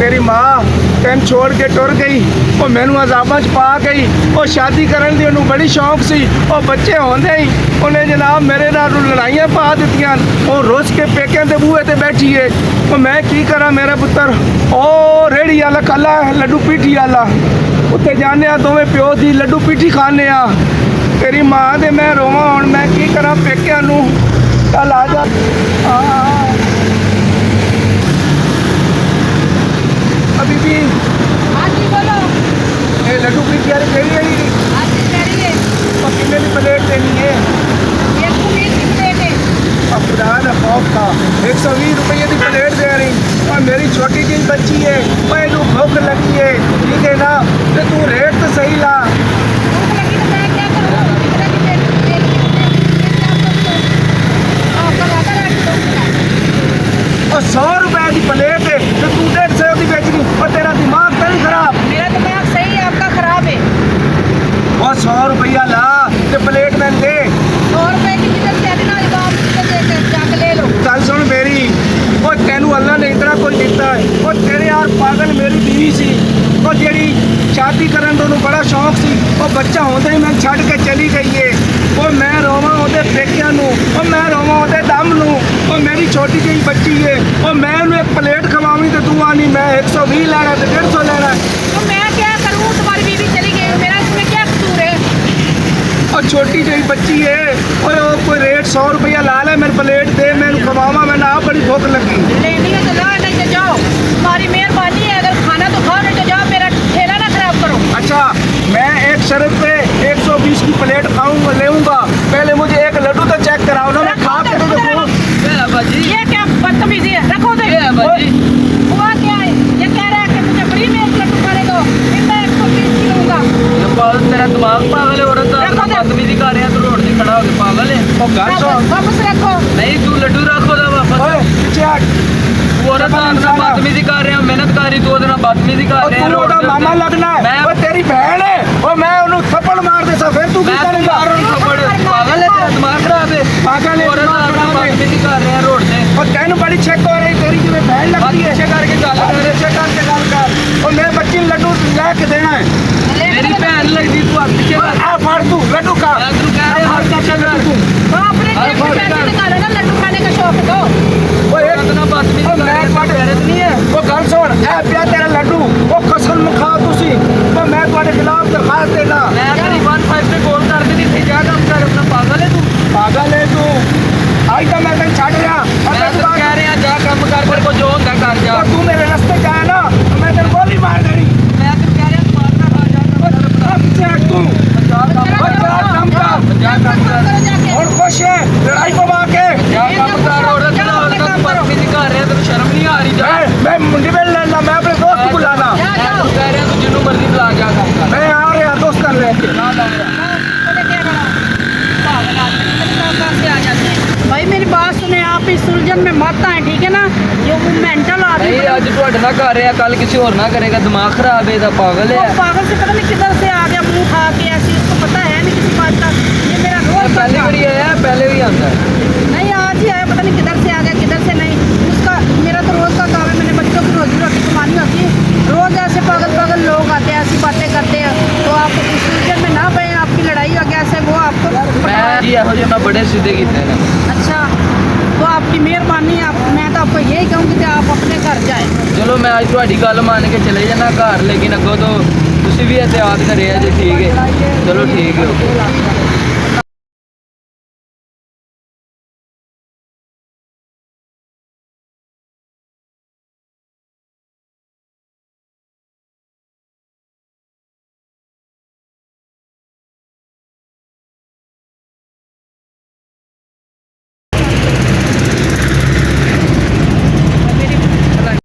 तेरी माँ तेन छोड़ के टुर गई, वो मैनू अजाबा च पा गई। वो शादी करन दी उन्होंने बड़ी शौक सी, वो बच्चे होंदे ही उन्हें जनाब मेरे नाल लड़ाइयां पा दित्तियां। वो रुस के पेकिਆਂ ਦੇ बूहे ते बैठी है। वो मैं की करा मेरा पुत्र, ओ रेहड़ी वाला काला लड्डू पीठी वाला, उत्ते जाने दोवें प्यो दी लड्डू पीठी खाने तेरी माँ दे मैं रोवां हुण मैं की करा पेकिਆਂ नूं। चल आ जा अभी भी हाँ जी बोलो। ये लड्डू पीठी वाली केड़ी है जी? हाँ जी कह रही है। और कितने की प्लेट देनी है? 120 की प्लेट है। अब खुदा ना खौफ था, 120 रुपये की प्लेट दे रही और मेरी छोटी जी बच्ची है, मैं भूख लगी है, ठीक है ना? तो तू रेट तो सही ला। भूख लगी तो मैं क्या करूँ? कितने की प्लेट कल आता और 100 रुपए की प्लेट है तो तू 150 की बेचनी, और तेरा दिमाग तो नहीं खराब? मेरा दिमाग सही है, आपका खराब है। वो 100 रुपया ला तो प्लेट में दे। 100 रुपए की किधर से देना जाके ले लो। चल सुन मेरी, वो तेनू अल्लाह ने इतना कुछ दिता है। वो तेरे यार पागल मेरी बीवी सी, वो जेड़ी शादी करन दोनों बड़ा शौक सी, वो बच्चा होते ही मैं छड़ के चली गई है। वो मैं रोवां ओदे पेकिਆਂ ਨੂੰ, वो मैं रोवां ओदे दम ਨੂੰ। वो मेरी छोटी जी बच्ची है, वो मैं उन्हें एक प्लेट खवावी तो तू आनी मैं 120 लेना तो 150 लेना। तो मैं क्या करूँ? तुम्हारी बीवी चली गई, मेरा इसमें क्या कसूर है? और छोटी जी बच्ची है, और कोई रेट 100 रुपया ला ले, मेरी प्लेट दे, मैं खवावा, मैं ना बड़ी भूख लगी। लेनी है तो ला, नहीं तो जाओ। तुम्हारी मेहरबानी है, अगर खाना तो खाओ, नहीं तो जाओ, मेरा ठेला ना खराब करो। अच्छा मैं एक शर्त पे 120 की प्लेट खाऊंगा लेऊंगा, पहले मुझे एक लड्डू तो चेक कराओ ना, मैं खा के तो देखूं। ये क्या बदतमीजी है? रखो तो हुआ क्या है? ये कह रहा है कि मुझे फ्री में एक लड्डू खाने दो, फिर मैं 120 की लूंगा। तेरा दिमाग पागल है, औरत बदतमीजी कर रहे हैं, तू रोड से खड़ा हो गया पागल है। ओ घर सुन, वापस रखो। नहीं तू लड्डू रखो दा वापस। ओए पीछे हट। तू औरत नाल बदतमीजी कर रहे हैं, मेहनत कर रही, तू ਉਹਦੇ ਨਾਲ बदतमीजी कर और रहे हैं। तू ਉਹਦਾ मामा लगना है, मैं वो तेरी बहन है, वो मैं ਉਹਨੂੰ थप्पड़ मार दे सा फिर तू की करेगा? पागल है, तेरा दिमाग खराब है। पागल है, औरत दिमाग नाल खराब है। बदतमीजी कर रहे हैं रोड से। और तेन बड़ी चेक हो रही, तेरी जिम्मे बहन लगती है। पीछे करके गल कर। पीछे करके गल कर। और मेरे बच्ची ਨੂੰ ਲੱਡੂ ਲੈ ਕੇ ਦੇਣਾ है। मेरी भैन लगती तू अब पीछे कर। आ फाड़ तू लड्डू खा। मैं तू कह रहे फाड़ के चल तू। तो अपने जेब में पैसे निकालो ना, लड्डू खाने का शौक दो। वो एक औरत नाल बदतमीजी कर रहे हैं, तू गैरत नहीं है। वो गल सुन, ए पिया तेरा लड्डू, वो कसम खा तुसी, वो मैं ਤੁਹਾਡੇ खिलाफ दरखास्त देना। मैं तेरी 15 पे कॉल कर दी थी, क्या काम कर अपना? पागल है तू। पागल है तू। आज तो मैं तेन छड़ रहा, और मैं तो कह रहे हैं जा काम कर, तेरे को जो होता है कर जा। तू मेरे रास्ते जाए ना तो मैं तेरे गोली मार देनी। मैं तो कह रहा हूं मारना खा जा। अब से हट तू। जा काम और जा काम कर। जा काम कर। और खुश है लड़ाई पवा के। जा काम कर। औरत ना बदतमीजी कर रहे हैं, तेरे शर्म नहीं आ रही? जा। मैं मुंडी में लेना, मैं अपने दोस्त को बुलाना। मैं तो कह रहा हूं जिन्नू मर्जी बुला, जा काम कर। मैं आ रहा दोस्त कर लेके। भाई मेरी बात सुने, आप इस उलझन में मत आए, ठीक है ना? ये मेंटल आदमी नहीं आज ਤੁਹਾਡੇ ਨਾਲ ਕਰ ਰਿਹਾ, ਕੱਲ किसी और ना करेगा। दिमाग खराब है, ਇਹਦਾ पागल है। पागल से पता नहीं किधर से आ गया, मुंह खा के ऐसे, इसको पता है नहीं किसी बात का। ये मेरा रोज पहले का भी आया, पहले भी आता है। नहीं, आज ही आया, पता नहीं किधर से आ गया किधर से नहीं। उसका मेरा तो रोज का काम है, मैंने बच्चों की रोजी रोटी कमानी होती है। रोज ऐसे पागल पागल लोग आते हैं, ऐसी बातें करते हैं, तो आप इस उलझन में ना पड़े। आपकी लड़ाई हो गया ऐसे, वो आपको मैं जी ਇਹੋ ਜਿਹੇ ਮੈਂ बड़े सीधे कीते हैं। अच्छा, तो आपकी मेहरबानी है। मैं तो आपको यही कहूँगी कि आप अपने घर जाए। चलो मैं आज ਤੁਹਾਡੀ ਗੱਲ ਮੰਨ ਕੇ ਚਲੇ ਜਾਣਾ ਘਰ, लेकिन ਅੱਗੋਂ ਤੋਂ ਤੁਸੀਂ भी एहतियात करिए जी, ठीक है? चलो ठीक है, ओके।